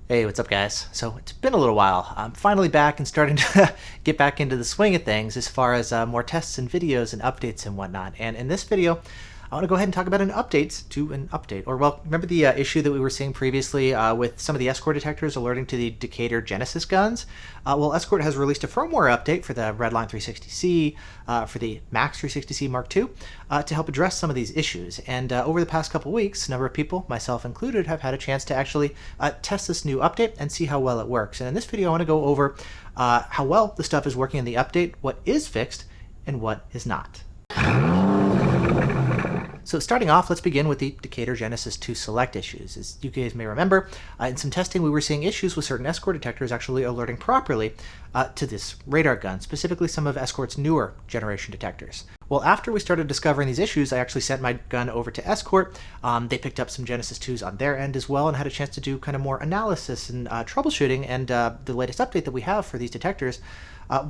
Hey, what's up, guys? So it's been a little while. I'm finally back and starting to get back into the swing of things as far as more tests and videos and updates and whatnot. And in this video, I want to go ahead and talk about an update to an update. Or, well, remember the issue that we were seeing previously with some of the Escort detectors alerting to the Detector Genesis guns? Well, Escort has released a firmware update for the Redline 360c, for the Max 360c Mark II, to help address some of these issues. And over the past couple weeks, a number of people, myself included, have had a chance to actually test this new update and see how well it works. And in this video, I want to go over how well the stuff is working in the update, what is fixed, and what is not. So starting off, let's begin with the Detector Genesis 2 select issues. As you guys may remember, in some testing we were seeing issues with certain Escort detectors actually alerting properly to this radar gun, specifically some of Escort's newer generation detectors. Well, after we started discovering these issues, I actually sent my gun over to Escort. They picked up some Genesis 2s on their end as well and had a chance to do kind of more analysis and troubleshooting. And the latest update that we have for these detectors,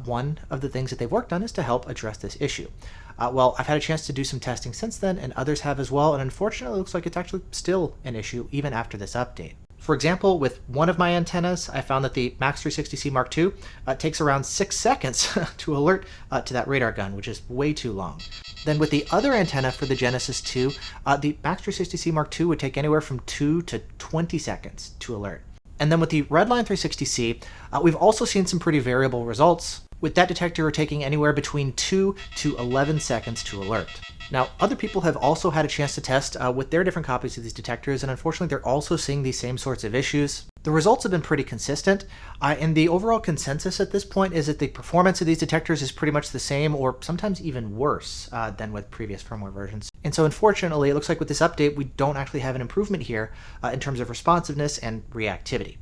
one of the things that they've worked on is to help address this issue. Well, I've had a chance to do some testing since then, and others have as well, and unfortunately it looks like it's actually still an issue even after this update. For example, with one of my antennas, I found that the Max 360c Mark II takes around 6 seconds to alert to that radar gun, which is way too long. Then with the other antenna for the Genesis 2, the Max 360c Mark II would take anywhere from 2 to 20 seconds to alert. And then with the Redline 360c, we've also seen some pretty variable results, with that detector taking anywhere between 2 to 11 seconds to alert. Now, other people have also had a chance to test with their different copies of these detectors, and unfortunately they're also seeing these same sorts of issues. The results have been pretty consistent, and the overall consensus at this point is that the performance of these detectors is pretty much the same, or sometimes even worse than with previous firmware versions. And so unfortunately, it looks like with this update, we don't actually have an improvement here in terms of responsiveness and reactivity.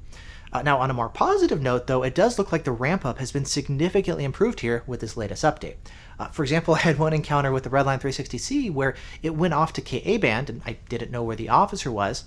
Now, on a more positive note, though, it does look like the Rampup has been significantly improved here with this latest update. For example, I had one encounter with the Redline 360c where it went off to Ka band, and I didn't know where the officer was.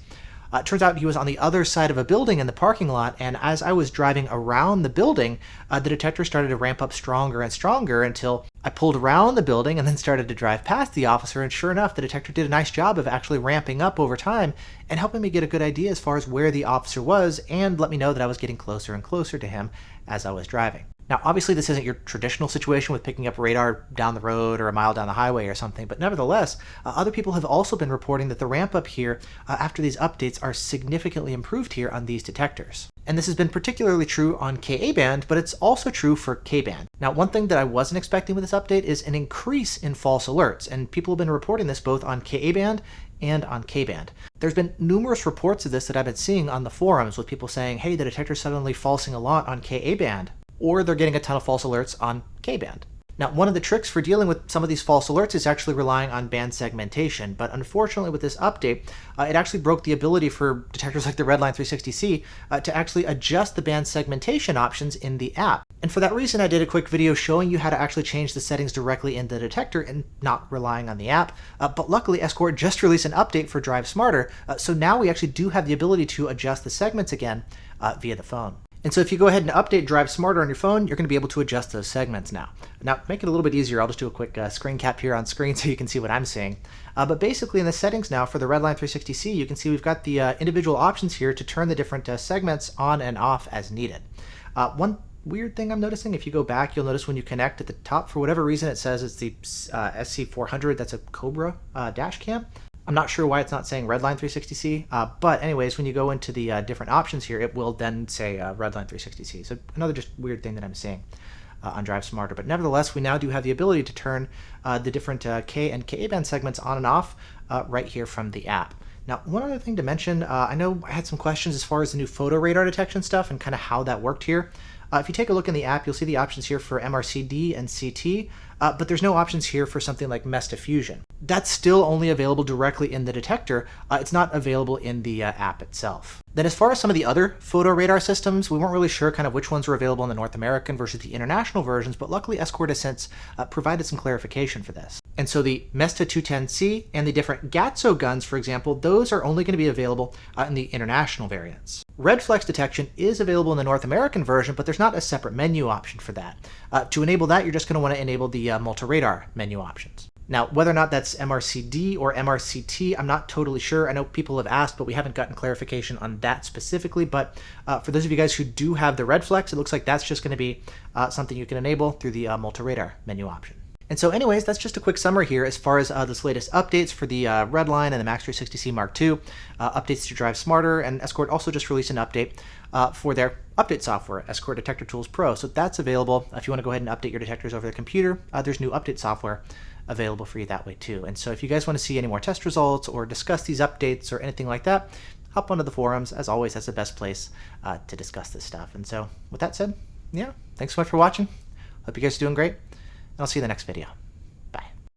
It turns out he was on the other side of a building in the parking lot, and as I was driving around the building, the detector started to ramp up stronger and stronger until I pulled around the building and then started to drive past the officer, and sure enough, the detector did a nice job of actually ramping up over time and helping me get a good idea as far as where the officer was and let me know that I was getting closer and closer to him as I was driving. Now, obviously, this isn't your traditional situation with picking up radar down the road or a mile down the highway or something, but nevertheless, other people have also been reporting that the ramp up here after these updates are significantly improved here on these detectors. And this has been particularly true on Ka band, but it's also true for K band. Now, one thing that I wasn't expecting with this update is an increase in false alerts, and people have been reporting this both on Ka band and on K band. There's been numerous reports of this that I've been seeing on the forums with people saying, hey, the detector's suddenly falsing a lot on Ka band, or they're getting a ton of false alerts on K band. Now, one of the tricks for dealing with some of these false alerts is actually relying on band segmentation, but unfortunately with this update, it actually broke the ability for detectors like the Redline 360c to actually adjust the band segmentation options in the app. And for that reason, I did a quick video showing you how to actually change the settings directly in the detector and not relying on the app. But luckily, Escort just released an update for Drive Smarter, so now we actually do have the ability to adjust the segments again via the phone. And so if you go ahead and update Drive Smarter on your phone, you're going to be able to adjust those segments now. Now, to make it a little bit easier, I'll just do a quick screen cap here on screen so you can see what I'm seeing. But basically in the settings now for the Redline 360c, you can see we've got the individual options here to turn the different segments on and off as needed. One weird thing I'm noticing, if you go back, you'll notice when you connect at the top, for whatever reason, it says it's the SC400, that's a Cobra dash cam. I'm not sure why it's not saying Redline 360c, but anyways, when you go into the different options here, it will then say Redline 360c. So another just weird thing that I'm seeing on Drive Smarter. But nevertheless, we now do have the ability to turn the different K and Ka band segments on and off right here from the app. Now, one other thing to mention, I know I had some questions as far as the new photo radar detection stuff and kind of how that worked here. If you take a look in the app, you'll see the options here for MRCD and CT, but there's no options here for something like mesh diffusion. That's still only available directly in the detector. It's not available in the app itself. Then as far as some of the other photo radar systems, we weren't really sure kind of which ones were available in the North American versus the international versions, but luckily Escort has since provided some clarification for this. And so the Mesta 210C and the different Gatso guns, for example, those are only going to be available in the international variants. Red flex detection is available in the North American version, but there's not a separate menu option for that. To enable that, you're just going to want to enable the multi-radar menu options. Now, whether or not that's MRCD or MRCT, I'm not totally sure. I know people have asked, but we haven't gotten clarification on that specifically. But for those of you guys who do have the RedFlex, it looks like that's just going to be something you can enable through the multi-radar menu option. And so anyways, that's just a quick summary here as far as this latest updates for the Redline and the Max 360c Mark II, updates to drive smarter, and Escort also just released an update for their update software, Escort Detector Tools Pro. So that's available. If you want to go ahead and update your detectors over the computer, there's new update software available for you that way too. And so if you guys want to see any more test results or discuss these updates or anything like that, hop onto the forums. As always, that's the best place to discuss this stuff. And so with that said, yeah, thanks so much for watching. Hope you guys are doing great, and I'll see you in the next video.